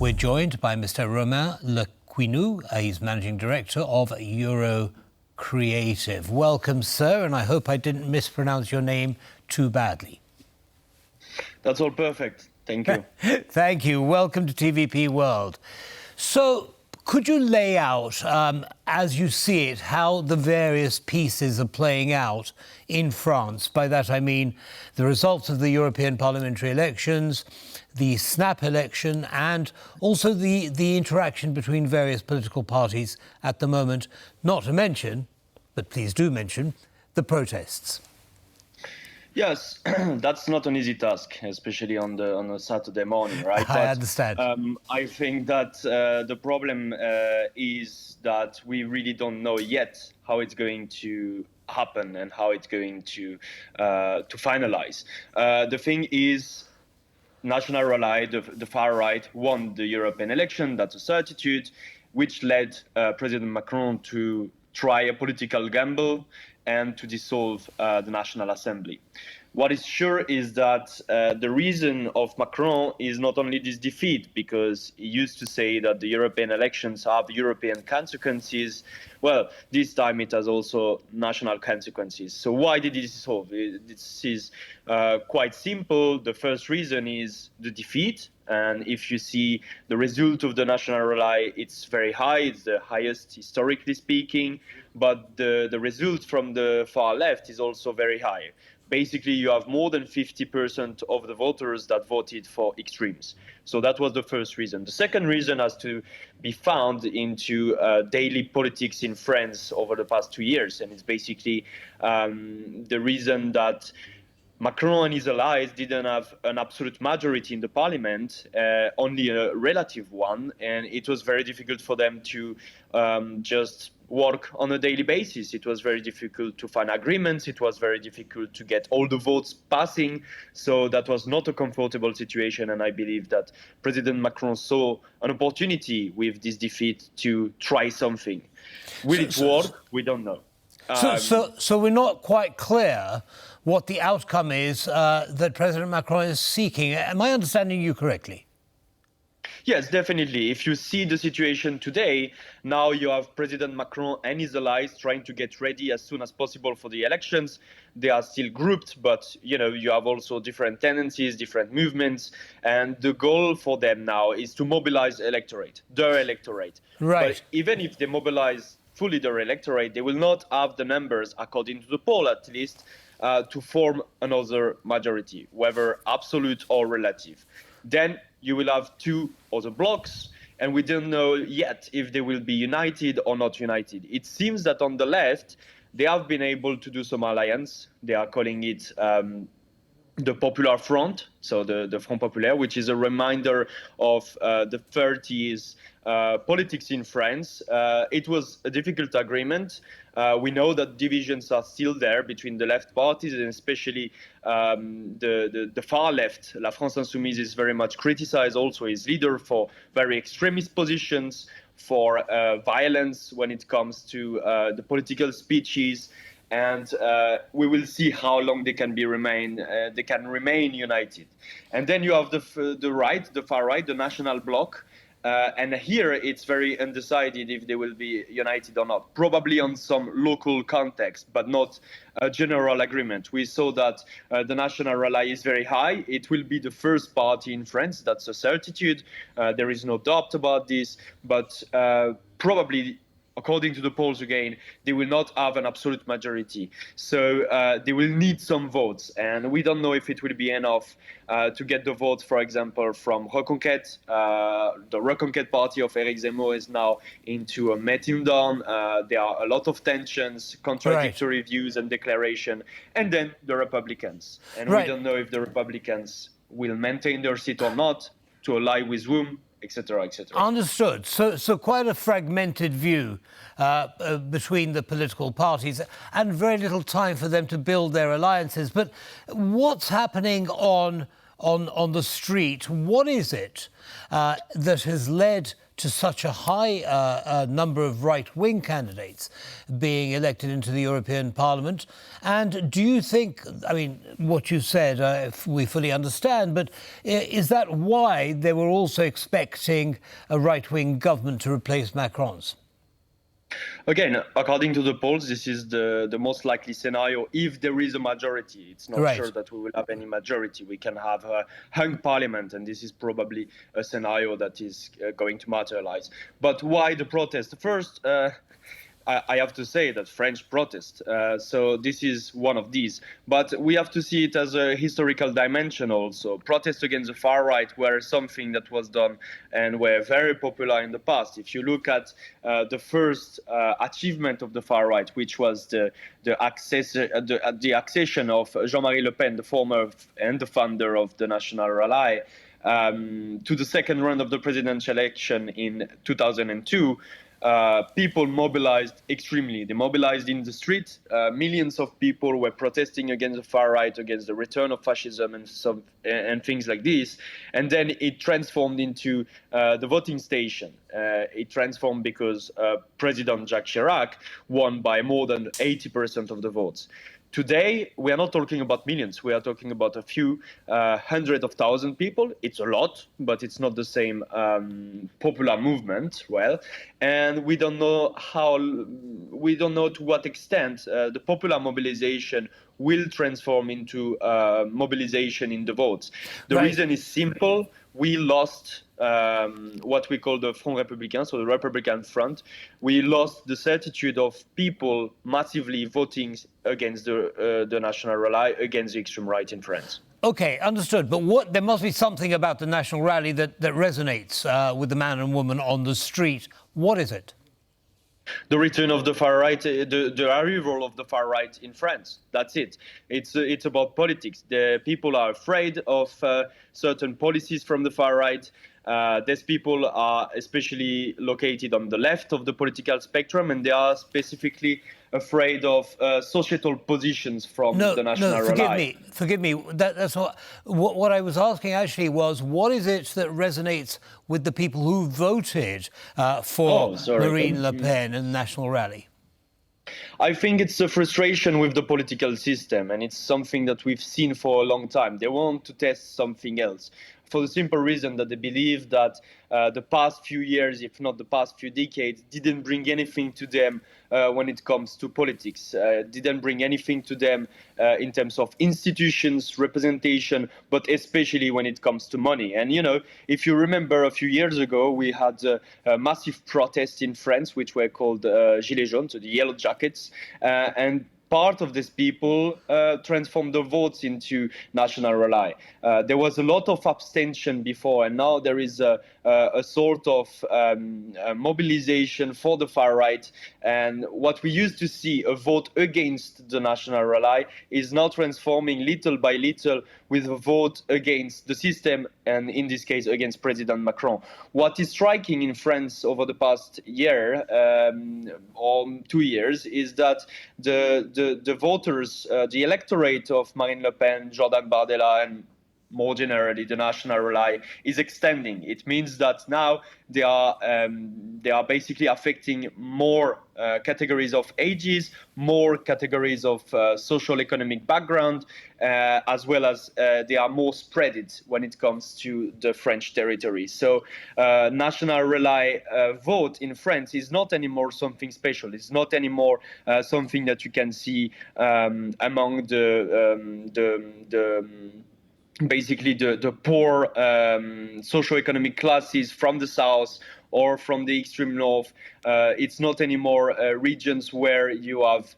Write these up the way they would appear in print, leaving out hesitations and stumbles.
We're joined by Mr. Romain Le Quiniou. He's Managing Director of Creative. Welcome, sir, and I hope I didn't mispronounce your name too badly. That's all perfect. Thank you. Thank you. Welcome to TVP World. So, could you lay out, as you see it, how the various pieces are playing out in France? By that I mean the results of the European Parliamentary elections, the snap election, and also the interaction between various political parties at the moment, not to mention, but please do mention, the protests. Yes, that's not an easy task, especially on a Saturday morning, right? I understand. I think that the problem is that we really don't know yet how it's going to happen and how it's going to finalize. The thing is, National Rally, the far right, won the European election. That's a certitude, which led President Macron to try a political gamble and to dissolve the National Assembly. What is sure is that the reason of Macron is not only this defeat, because he used to say that the European elections have European consequences. Well, this time it has also national consequences. So why did he dissolve? This is quite simple. The first reason is the defeat. And if you see the result of the National Rally, it's very high. It's the highest historically speaking. But the result from the far left is also very high. Basically, you have more than 50% of the voters that voted for extremes. So that was the first reason. The second reason has to be found into daily politics in France over the past 2 years. And it's basically the reason that Macron and his allies didn't have an absolute majority in the parliament, only a relative one, and it was very difficult for them to just work on a daily basis. It was very difficult to find agreements. It was very difficult to get all the votes passing. So that was not a comfortable situation, and I believe that President Macron saw an opportunity with this defeat to try something. Will it work? We don't know. So we're not quite clear what the outcome is that President Macron is seeking. Am I understanding you correctly? Yes, definitely. If you see the situation today, now you have President Macron and his allies trying to get ready as soon as possible for the elections. They are still grouped, but you have also different tendencies, different movements, and the goal for them now is to mobilize their electorate. Right. But even if they mobilize fully their electorate, they will not have the numbers, according to the poll at least, to form another majority, whether absolute or relative. Then you will have two other blocks, and we don't know yet if they will be united or not united. It seems that on the left, they have been able to do some alliance. They are calling it the Popular Front, so the Front Populaire, which is a reminder of the 30s politics in France. It was a difficult agreement. We know that divisions are still there between the left parties, and especially the far left. La France Insoumise is very much criticized, also his leader, for very extremist positions, for violence when it comes to the political speeches. And we will see how long they can remain united. And then you have the right, the far right, the National Bloc. And here it's very undecided if they will be united or not, probably on some local context, but not a general agreement. We saw that the National Rally is very high. It will be the first party in France. That's a certitude. There is no doubt about this, but probably, according to the polls again, they will not have an absolute majority. So they will need some votes. And we don't know if it will be enough to get the vote, for example, from Reconquête. The Reconquête party of Éric Zemmour is now into a meeting down. There are a lot of tensions, contradictory views and declaration. And then the Republicans. And we don't know if the Republicans will maintain their seat or not, to ally with whom, etc., etc. Understood. So quite a fragmented view between the political parties, and very little time for them to build their alliances. But what's happening on on the street. What is it that has led to such a high number of right-wing candidates being elected into the European Parliament? And do you think, I mean, what you said, we fully understand, but is that why they were also expecting a right-wing government to replace Macron's? Again, according to the polls, this is the most likely scenario if there is a majority. It's not Right. sure that we will have any majority. We can have a hung parliament, and this is probably a scenario that is going to materialize. But why the protest? First, I have to say that French protest. So this is one of these. But we have to see it as a historical dimension also. Protests against the far right were something that was done and were very popular in the past. If you look at the first achievement of the far right, which was the accession of Jean-Marie Le Pen, the former and the founder of the National Rally, to the second round of the presidential election in 2002, people mobilized extremely. They mobilized in the street. Millions of people were protesting against the far right, against the return of fascism and things like this. And then it transformed into the voting station. It transformed because President Jacques Chirac won by more than 80% of the votes. Today, we are not talking about millions. We are talking about a few hundred of thousand people. It's a lot, but it's not the same popular movement. Well, and we don't know to what extent the popular mobilization will transform into mobilization in the votes. The Right. reason is simple. We lost what we call the Front Républicain, so the Republican Front. We lost the certitude of people massively voting against the National Rally, against the extreme right in France. OK, understood. But there must be something about the National Rally that resonates with the man and woman on the street. What is it? The return of the far right, the arrival of the far right in France. That's it. It's about politics. The people are afraid of certain policies from the far right. These people are especially located on the left of the political spectrum, and they are specifically afraid of societal positions from the National Rally. Forgive me. That's what I was asking actually was, what is it that resonates with the people who voted for Marine Le Pen and the National Rally? I think it's a frustration with the political system, and it's something that we've seen for a long time. They want to test something else, for the simple reason that they believe that the past few years, if not the past few decades, didn't bring anything to them when it comes to politics, didn't bring anything to them in terms of institutions, representation, but especially when it comes to money. And, you know, if you remember a few years ago, we had a massive protest in France, which were called Gilets jaunes, so the yellow jackets, and part of these people transformed the votes into National Rally. There was a lot of abstention before, and now there is a sort of mobilization for the far right. And what we used to see, a vote against the National Rally, is now transforming little by little with a vote against the system, and in this case against President Macron. What is striking in France over the past year or 2 years is that the voters, the electorate of Marine Le Pen, Jordan Bardella, and more generally the National Rally is extending. It means that now they are basically affecting more categories of ages, more categories of social economic background, as well as they are more spread when it comes to the French territory. So National Rally vote in France is not anymore something special. It's not anymore something that you can see among basically the poor socioeconomic classes from the south or from the extreme north. It's not anymore regions where you have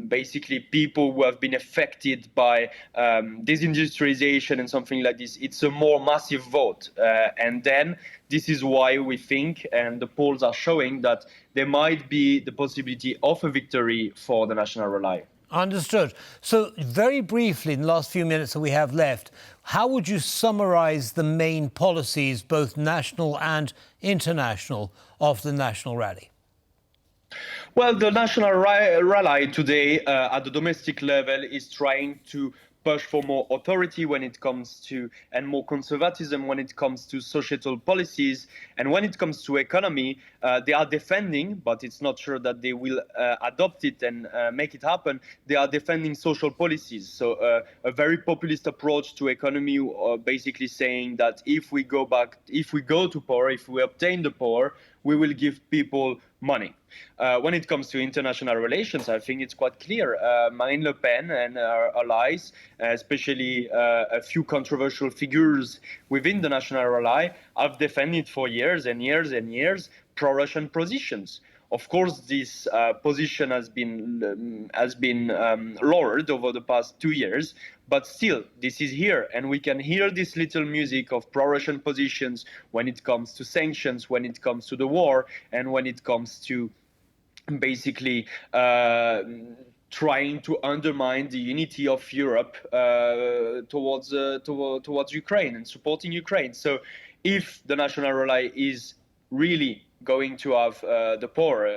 basically people who have been affected by disindustrialization and something like this. It's a more massive vote. And then this is why we think, and the polls are showing, that there might be the possibility of a victory for the National Rally. Understood. So very briefly, in the last few minutes that we have left, how would you summarize the main policies, both national and international, of the National Rally? Well, the National Rally today at the domestic level is trying to push for more authority when it comes to, and more conservatism when it comes to societal policies. And when it comes to economy, they are defending, but it's not sure that they will adopt it and make it happen. They are defending social policies. So a very populist approach to economy, basically saying that if we go to power, if we obtain the power, we will give people money. When it comes to international relations, I think it's quite clear. Marine Le Pen and her allies, especially a few controversial figures within the National Rally, have defended for years and years and years pro-Russian positions. Of course, this position has been lowered over the past 2 years, but still, this is here, and we can hear this little music of pro-Russian positions when it comes to sanctions, when it comes to the war, and when it comes to basically trying to undermine the unity of Europe towards Ukraine and supporting Ukraine. So, if the National Rally is really going to have the power,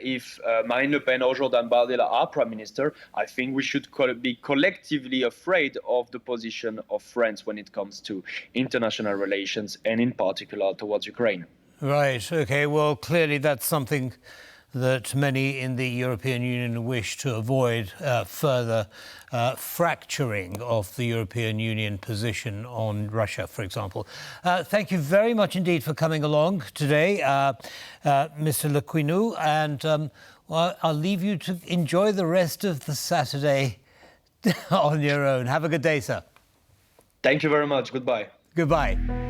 if Marine Le Pen or Jordan Bardella are prime minister, I think we should be collectively afraid of the position of France when it comes to international relations, and in particular towards Ukraine. Right. OK, well, clearly that's something that many in the European Union wish to avoid, further fracturing of the European Union position on Russia, for example. Thank you very much indeed for coming along today, Mr. Le Quiniou, and I'll leave you to enjoy the rest of the Saturday on your own. Have a good day, sir. Thank you very much. Goodbye. Goodbye.